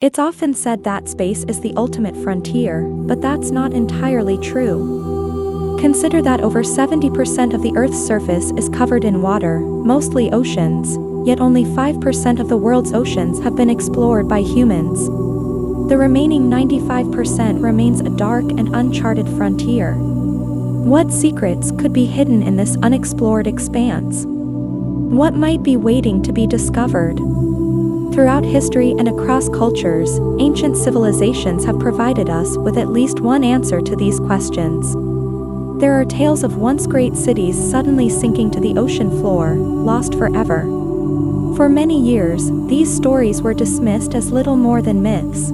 It's often said that space is the ultimate frontier, but that's not entirely true. Consider that over 70% of the Earth's surface is covered in water, mostly oceans, yet only 5% of the world's oceans have been explored by humans. The remaining 95% remains a dark and uncharted frontier. What secrets could be hidden in this unexplored expanse? What might be waiting to be discovered? Throughout history and across cultures, ancient civilizations have provided us with at least one answer to these questions. There are tales of once great cities suddenly sinking to the ocean floor, lost forever. For many years, these stories were dismissed as little more than myths.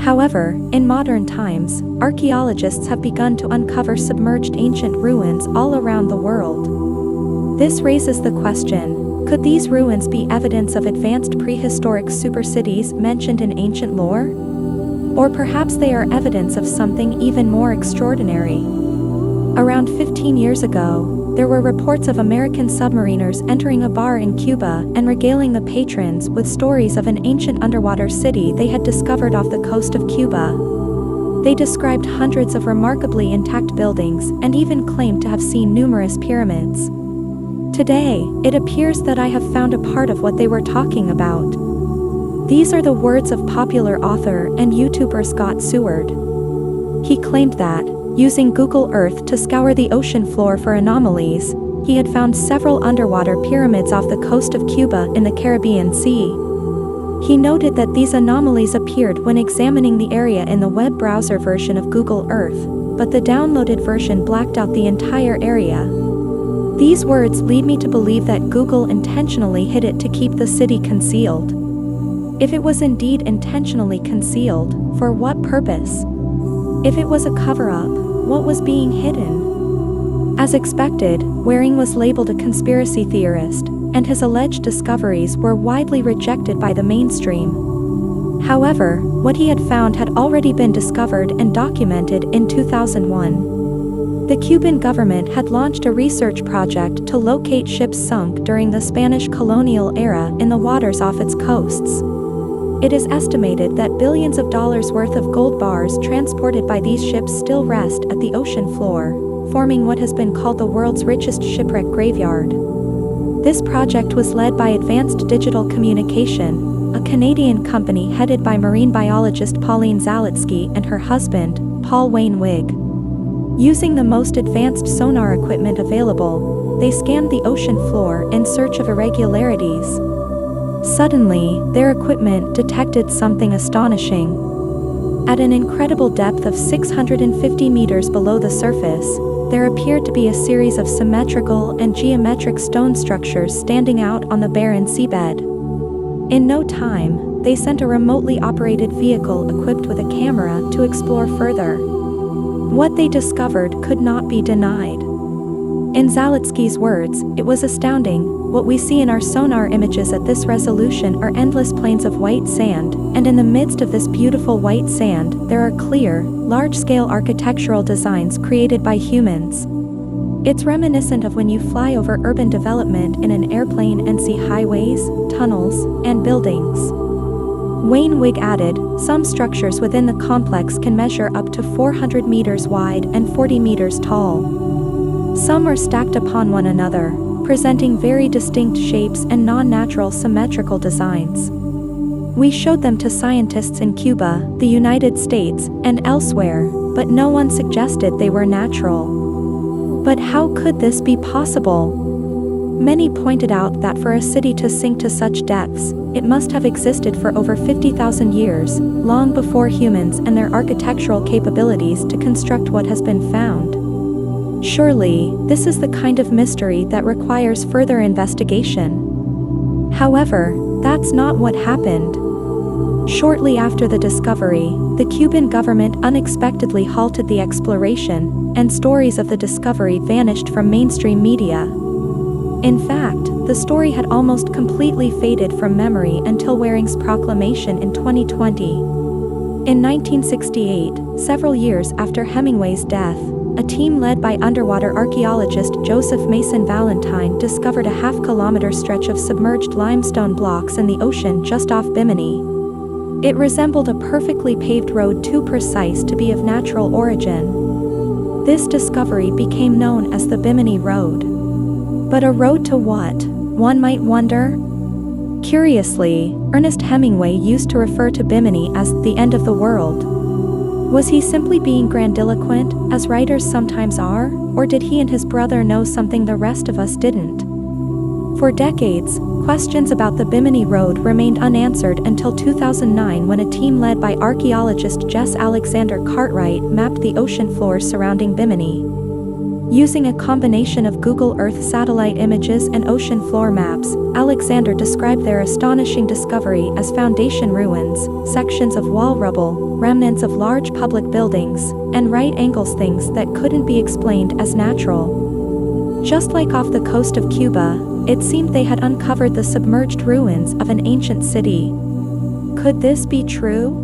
However, in modern times, archaeologists have begun to uncover submerged ancient ruins all around the world. This raises the question: could these ruins be evidence of advanced prehistoric supercities mentioned in ancient lore? Or perhaps they are evidence of something even more extraordinary. Around 15 years ago, there were reports of American submariners entering a bar in Cuba and regaling the patrons with stories of an ancient underwater city they had discovered off the coast of Cuba. They described hundreds of remarkably intact buildings and even claimed to have seen numerous pyramids. Today, it appears that I have found a part of what they were talking about. These are the words of popular author and YouTuber Scott Seward. He claimed that, using Google Earth to scour the ocean floor for anomalies, he had found several underwater pyramids off the coast of Cuba in the Caribbean Sea. He noted that these anomalies appeared when examining the area in the web browser version of Google Earth, but the downloaded version blacked out the entire area. These words lead me to believe that Google intentionally hid it to keep the city concealed. If it was indeed intentionally concealed, for what purpose? If it was a cover-up, what was being hidden? As expected, Waring was labeled a conspiracy theorist, and his alleged discoveries were widely rejected by the mainstream. However, what he had found had already been discovered and documented in 2001. The Cuban government had launched a research project to locate ships sunk during the Spanish colonial era in the waters off its coasts. It is estimated that billions of dollars worth of gold bars transported by these ships still rest at the ocean floor, forming what has been called the world's richest shipwreck graveyard. This project was led by Advanced Digital Communication, a Canadian company headed by marine biologist Pauline Zalitsky and her husband, Paul Wayne Wigg. Using the most advanced sonar equipment available, they scanned the ocean floor in search of irregularities. Suddenly, their equipment detected something astonishing. At an incredible depth of 650 meters below the surface, there appeared to be a series of symmetrical and geometric stone structures standing out on the barren seabed. In no time, they sent a remotely operated vehicle equipped with a camera to explore further. What they discovered could not be denied. In Zalitsky's words, it was astounding. What we see in our sonar images at this resolution are endless plains of white sand, and in the midst of this beautiful white sand, there are clear, large-scale architectural designs created by humans. It's reminiscent of when you fly over urban development in an airplane and see highways, tunnels, and buildings. Wayne Wigg added, some structures within the complex can measure up to 400 meters wide and 40 meters tall. Some are stacked upon one another, presenting very distinct shapes and non-natural symmetrical designs. We showed them to scientists in Cuba, the United States, and elsewhere, but no one suggested they were natural. But how could this be possible? Many pointed out that for a city to sink to such depths, it must have existed for over 50,000 years, long before humans and their architectural capabilities to construct what has been found. Surely, this is the kind of mystery that requires further investigation. However, that's not what happened. Shortly after the discovery, the Cuban government unexpectedly halted the exploration, and stories of the discovery vanished from mainstream media. In fact, the story had almost completely faded from memory until Waring's proclamation in 2020. In 1968, several years after Hemingway's death, a team led by underwater archaeologist Joseph Mason Valentine discovered a half-kilometer stretch of submerged limestone blocks in the ocean just off Bimini. It resembled a perfectly paved road too precise to be of natural origin. This discovery became known as the Bimini Road. But a road to what, one might wonder? Curiously, Ernest Hemingway used to refer to Bimini as the end of the world. Was he simply being grandiloquent, as writers sometimes are, or did he and his brother know something the rest of us didn't? For decades, questions about the Bimini Road remained unanswered until 2009 when a team led by archaeologist Jess Alexander Cartwright mapped the ocean floor surrounding Bimini. Using a combination of Google Earth satellite images and ocean floor maps, Alexander described their astonishing discovery as foundation ruins, sections of wall rubble, remnants of large public buildings, and right angles, things that couldn't be explained as natural. Just like off the coast of Cuba, it seemed they had uncovered the submerged ruins of an ancient city. Could this be true?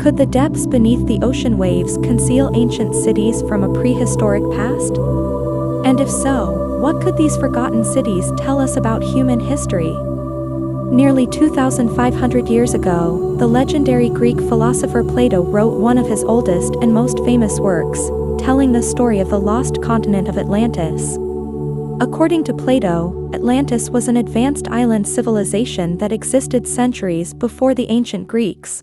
Could the depths beneath the ocean waves conceal ancient cities from a prehistoric past? And if so, what could these forgotten cities tell us about human history? Nearly 2,500 years ago, the legendary Greek philosopher Plato wrote one of his oldest and most famous works, telling the story of the lost continent of Atlantis. According to Plato, Atlantis was an advanced island civilization that existed centuries before the ancient Greeks.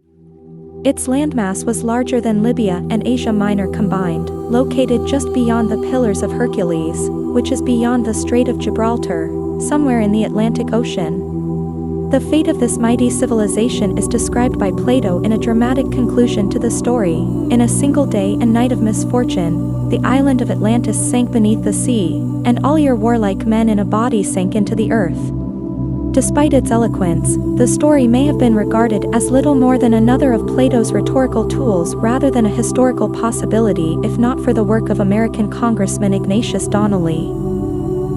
Its landmass was larger than Libya and Asia Minor combined, located just beyond the Pillars of Hercules, which is beyond the Strait of Gibraltar, somewhere in the Atlantic Ocean. The fate of this mighty civilization is described by Plato in a dramatic conclusion to the story. In a single day and night of misfortune, the island of Atlantis sank beneath the sea, and all your warlike men in a body sank into the earth. Despite its eloquence, the story may have been regarded as little more than another of Plato's rhetorical tools rather than a historical possibility if not for the work of American Congressman Ignatius Donnelly.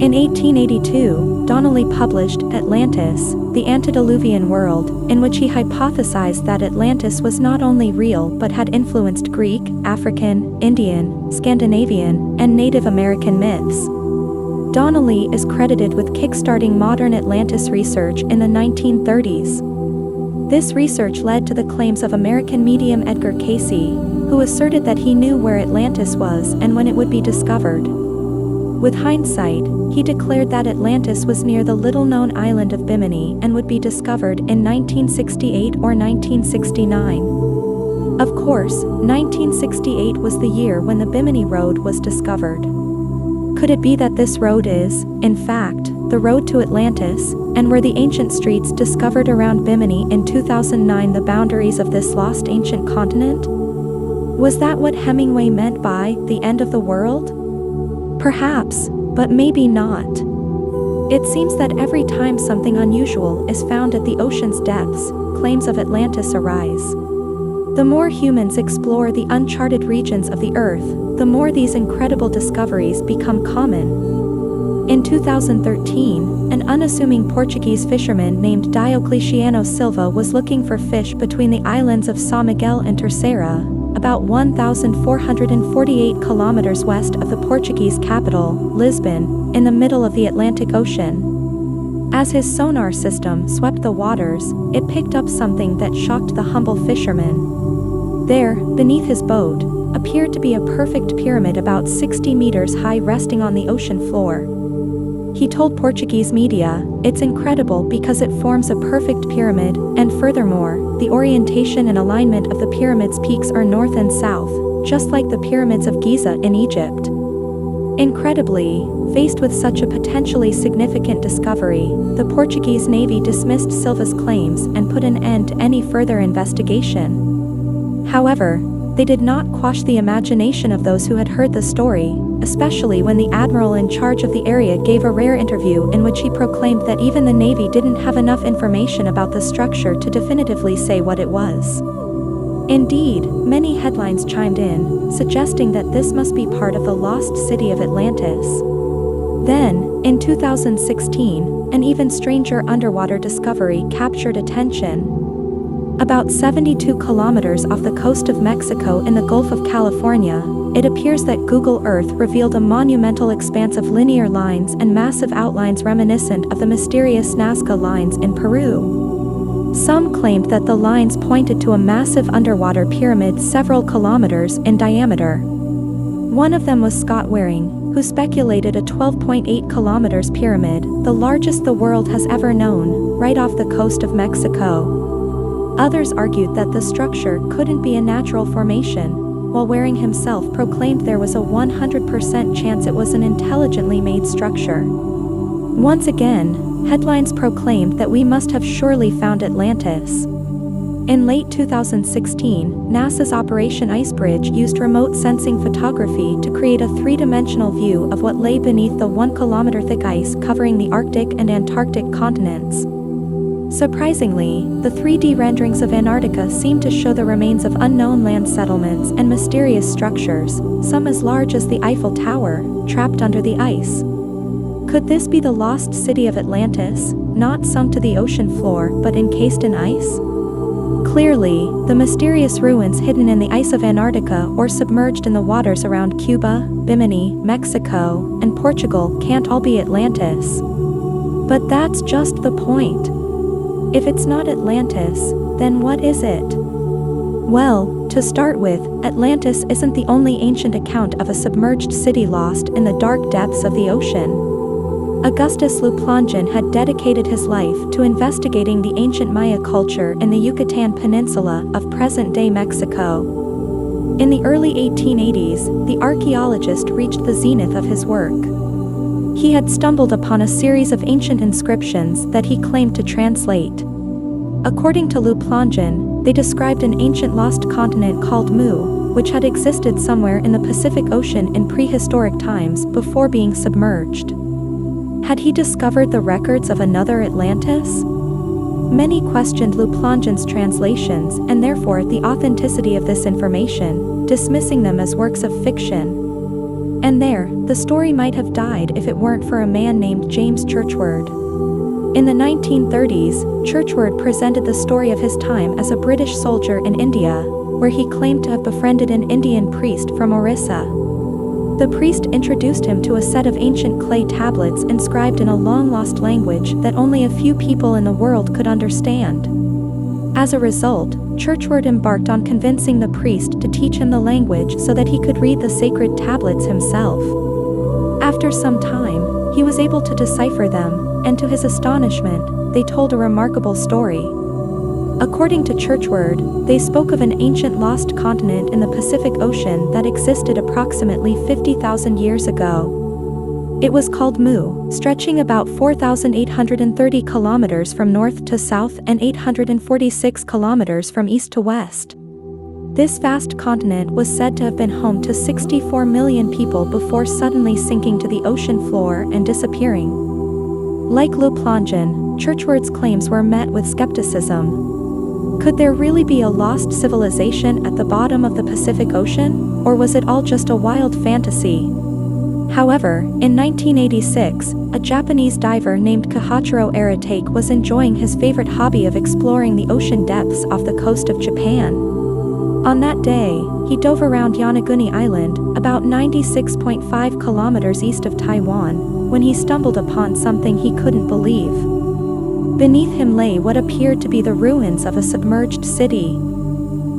In 1882, Donnelly published Atlantis, the Antediluvian World, in which he hypothesized that Atlantis was not only real but had influenced Greek, African, Indian, Scandinavian, and Native American myths. Donnelly is credited with kickstarting modern Atlantis research in the 1930s. This research led to the claims of American medium Edgar Cayce, who asserted that he knew where Atlantis was and when it would be discovered. With hindsight, he declared that Atlantis was near the little-known island of Bimini and would be discovered in 1968 or 1969. Of course, 1968 was the year when the Bimini Road was discovered. Could it be that this road is, in fact, the road to Atlantis, and were the ancient streets discovered around Bimini in 2009 the boundaries of this lost ancient continent? Was that what Hemingway meant by the end of the world? Perhaps, but maybe not. It seems that every time something unusual is found at the ocean's depths, claims of Atlantis arise. The more humans explore the uncharted regions of the Earth, the more these incredible discoveries become common. In 2013, an unassuming Portuguese fisherman named Diocleciano Silva was looking for fish between the islands of São Miguel and Terceira, about 1,448 kilometers west of the Portuguese capital, Lisbon, in the middle of the Atlantic Ocean. As his sonar system swept the waters, it picked up something that shocked the humble fisherman. There, beneath his boat, appeared to be a perfect pyramid about 60 meters high resting on the ocean floor. He told Portuguese media, "It's incredible because it forms a perfect pyramid, and furthermore, the orientation and alignment of the pyramid's peaks are north and south, just like the pyramids of Giza in Egypt." Incredibly, faced with such a potentially significant discovery, the Portuguese Navy dismissed Silva's claims and put an end to any further investigation. However, they did not quash the imagination of those who had heard the story, especially when the admiral in charge of the area gave a rare interview in which he proclaimed that even the Navy didn't have enough information about the structure to definitively say what it was. Indeed, many headlines chimed in, suggesting that this must be part of the lost city of Atlantis. Then, in 2016, an even stranger underwater discovery captured attention. About 72 kilometers off the coast of Mexico in the Gulf of California, it appears that Google Earth revealed a monumental expanse of linear lines and massive outlines reminiscent of the mysterious Nazca lines in Peru. Some claimed that the lines pointed to a massive underwater pyramid several kilometers in diameter. One of them was Scott Waring, who speculated a 12.8 kilometers pyramid, the largest the world has ever known, right off the coast of Mexico. Others argued that the structure couldn't be a natural formation, while Waring himself proclaimed there was a 100% chance it was an intelligently made structure. Once again, headlines proclaimed that we must have surely found Atlantis. In late 2016, NASA's Operation Icebridge used remote sensing photography to create a three-dimensional view of what lay beneath the 1-kilometer thick ice covering the Arctic and Antarctic continents. Surprisingly, the 3D renderings of Antarctica seem to show the remains of unknown land settlements and mysterious structures, some as large as the Eiffel Tower, trapped under the ice. Could this be the lost city of Atlantis, not sunk to the ocean floor but encased in ice? Clearly, the mysterious ruins hidden in the ice of Antarctica or submerged in the waters around Cuba, Bimini, Mexico, and Portugal can't all be Atlantis. But that's just the point. If it's not Atlantis, then what is it? Well, to start with, Atlantis isn't the only ancient account of a submerged city lost in the dark depths of the ocean. Augustus Luplongeon had dedicated his life to investigating the ancient Maya culture in the Yucatan Peninsula of present-day Mexico. In the early 1880s, the archaeologist reached the zenith of his work. He had stumbled upon a series of ancient inscriptions that he claimed to translate. According to Luplongeon, they described an ancient lost continent called Mu, which had existed somewhere in the Pacific Ocean in prehistoric times before being submerged. Had he discovered the records of another Atlantis? Many questioned Luplongeon's translations and therefore the authenticity of this information, dismissing them as works of fiction. And there, the story might have died if it weren't for a man named James Churchward. In the 1930s, Churchward presented the story of his time as a British soldier in India, where he claimed to have befriended an Indian priest from Orissa. The priest introduced him to a set of ancient clay tablets inscribed in a long-lost language that only a few people in the world could understand. As a result, Churchward embarked on convincing the priest to teach him the language so that he could read the sacred tablets himself. After some time, he was able to decipher them, and to his astonishment, they told a remarkable story. According to Churchward, they spoke of an ancient lost continent in the Pacific Ocean that existed approximately 50,000 years ago. It was called Mu, stretching about 4,830 kilometers from north to south and 846 kilometers from east to west. This vast continent was said to have been home to 64 million people before suddenly sinking to the ocean floor and disappearing. Like Luplongeon, Churchward's claims were met with skepticism. Could there really be a lost civilization at the bottom of the Pacific Ocean, or was it all just a wild fantasy? However, in 1986, a Japanese diver named Kihachiro Aratake was enjoying his favorite hobby of exploring the ocean depths off the coast of Japan. On that day, he dove around Yonaguni Island, about 96.5 kilometers east of Taiwan, when he stumbled upon something he couldn't believe. Beneath him lay what appeared to be the ruins of a submerged city.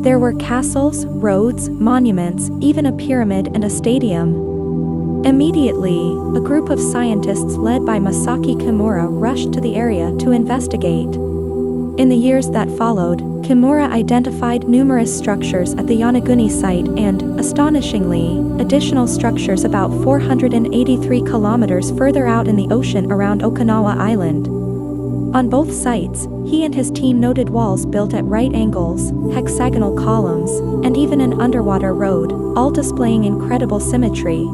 There were castles, roads, monuments, even a pyramid and a stadium. Immediately, a group of scientists led by Masaki Kimura rushed to the area to investigate. In the years that followed, Kimura identified numerous structures at the Yonaguni site and, astonishingly, additional structures about 483 kilometers further out in the ocean around Okinawa Island. On both sites, he and his team noted walls built at right angles, hexagonal columns, and even an underwater road, all displaying incredible symmetry.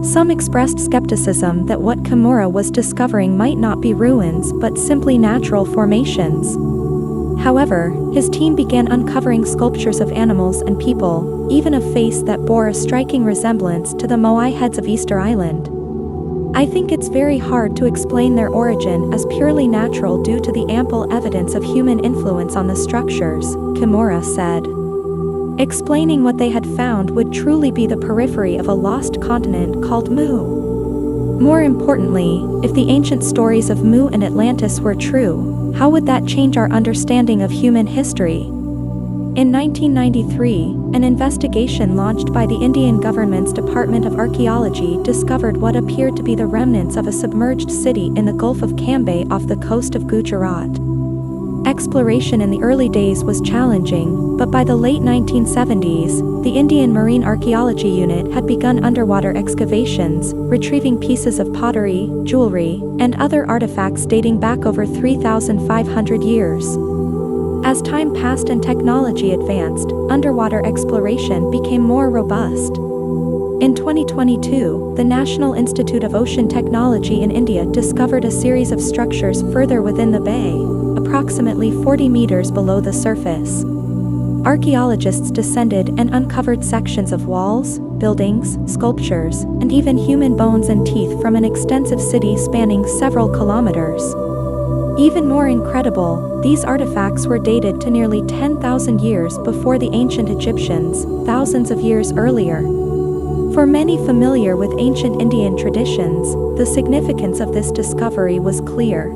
Some expressed skepticism that what Kimura was discovering might not be ruins but simply natural formations. However, his team began uncovering sculptures of animals and people, even a face that bore a striking resemblance to the Moai heads of Easter Island. I think it's very hard to explain their origin as purely natural due to the ample evidence of human influence on the structures, Kimura said. Explaining what they had found would truly be the periphery of a lost continent called Mu. More importantly, if the ancient stories of Mu and Atlantis were true, How would that change our understanding of human history? In 1993, an investigation launched by the Indian government's Department of Archaeology discovered what appeared to be the remnants of a submerged city in the Gulf of Cambay off the coast of Gujarat. Exploration in the early days was challenging, but by the late 1970s, the Indian Marine Archaeology Unit had begun underwater excavations, retrieving pieces of pottery, jewelry, and other artifacts dating back over 3,500 years. As time passed and technology advanced, underwater exploration became more robust. In 2022, the National Institute of Ocean Technology in India discovered a series of structures further within the bay, approximately 40 meters below the surface. Archaeologists descended and uncovered sections of walls, buildings, sculptures, and even human bones and teeth from an extensive city spanning several kilometers. Even more incredible, these artifacts were dated to nearly 10,000 years before the ancient Egyptians, thousands of years earlier. For many familiar with ancient Indian traditions, the significance of this discovery was clear.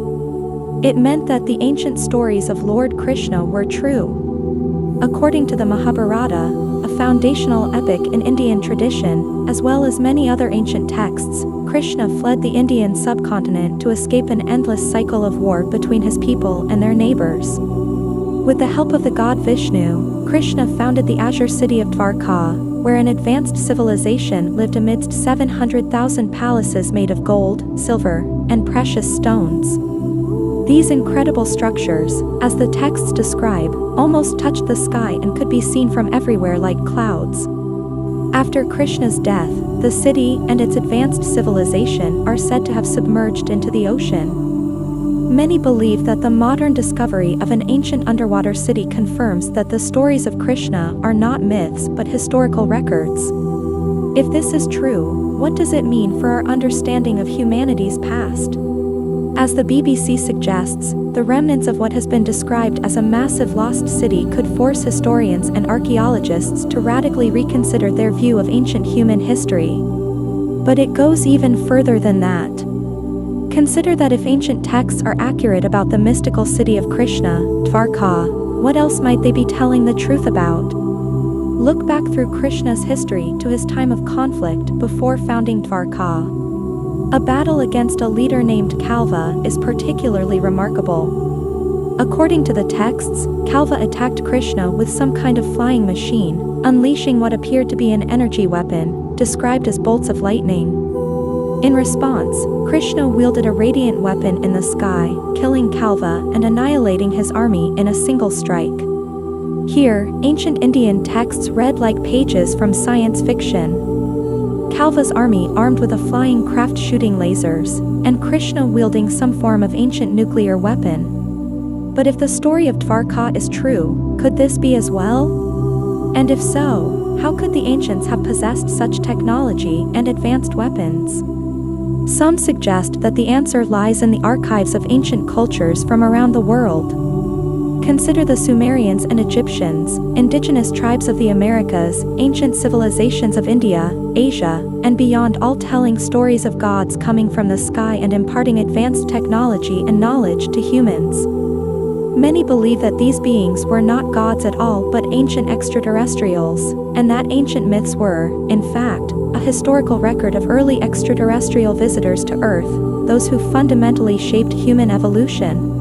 It meant that the ancient stories of Lord Krishna were true. According to the Mahabharata, a foundational epic in Indian tradition, as well as many other ancient texts, Krishna fled the Indian subcontinent to escape an endless cycle of war between his people and their neighbors. With the help of the god Vishnu, Krishna founded the azure city of Dwarka, where an advanced civilization lived amidst 700,000 palaces made of gold, silver, and precious stones. These incredible structures, as the texts describe, almost touched the sky and could be seen from everywhere like clouds. After Krishna's death, the city and its advanced civilization are said to have submerged into the ocean. Many believe that the modern discovery of an ancient underwater city confirms that the stories of Krishna are not myths but historical records. If this is true, what does it mean for our understanding of humanity's past? As the BBC suggests, the remnants of what has been described as a massive lost city could force historians and archaeologists to radically reconsider their view of ancient human history. But it goes even further than that. Consider that if ancient texts are accurate about the mystical city of Krishna, Dwarka, what else might they be telling the truth about? Look back through Krishna's history to his time of conflict before founding Dwarka. A battle against a leader named Kalva is particularly remarkable. According to the texts, Kalva attacked Krishna with some kind of flying machine, unleashing what appeared to be an energy weapon, described as bolts of lightning. In response, Krishna wielded a radiant weapon in the sky, killing Kalva and annihilating his army in a single strike. Here, ancient Indian texts read like pages from science fiction. Kalva's army armed with a flying craft shooting lasers, and Krishna wielding some form of ancient nuclear weapon. But if the story of Dwarka is true, could this be as well? And if so, how could the ancients have possessed such technology and advanced weapons? Some suggest that the answer lies in the archives of ancient cultures from around the world. Consider the Sumerians and Egyptians, indigenous tribes of the Americas, ancient civilizations of India, Asia, and beyond, all telling stories of gods coming from the sky and imparting advanced technology and knowledge to humans. Many believe that these beings were not gods at all but ancient extraterrestrials, and that ancient myths were, in fact, a historical record of early extraterrestrial visitors to Earth, those who fundamentally shaped human evolution.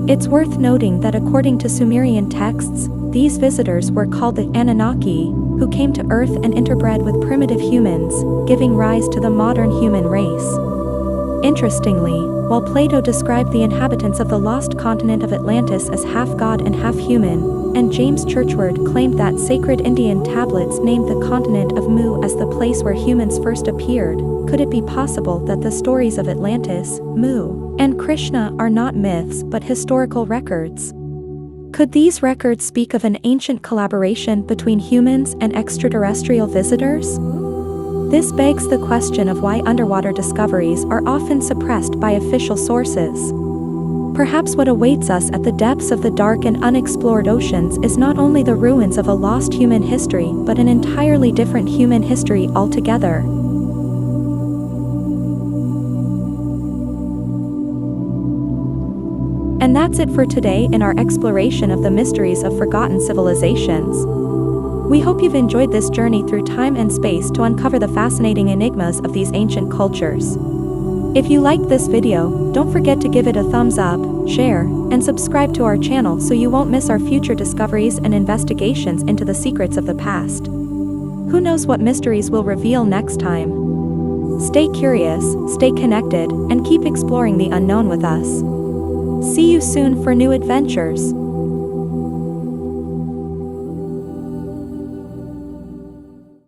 It's worth noting that according to Sumerian texts, these visitors were called the Anunnaki, who came to Earth and interbred with primitive humans, giving rise to the modern human race. Interestingly, while Plato described the inhabitants of the lost continent of Atlantis as half god and half human, and James Churchward claimed that sacred Indian tablets named the continent of Mu as the place where humans first appeared, could it be possible that the stories of Atlantis, Mu, and Krishna are not myths but historical records? Could these records speak of an ancient collaboration between humans and extraterrestrial visitors? This begs the question of why underwater discoveries are often suppressed by official sources. Perhaps what awaits us at the depths of the dark and unexplored oceans is not only the ruins of a lost human history but an entirely different human history altogether. And that's That's it for today in our exploration of the mysteries of forgotten civilizations. We hope you've enjoyed this journey through time and space to uncover the fascinating enigmas of these ancient cultures. If you liked this video, don't forget to give it a thumbs up, share, and subscribe to our channel so you won't miss our future discoveries and investigations into the secrets of the past. Who knows what mysteries we'll reveal next time? Stay curious, stay connected, and keep exploring the unknown with us. See you soon for new adventures.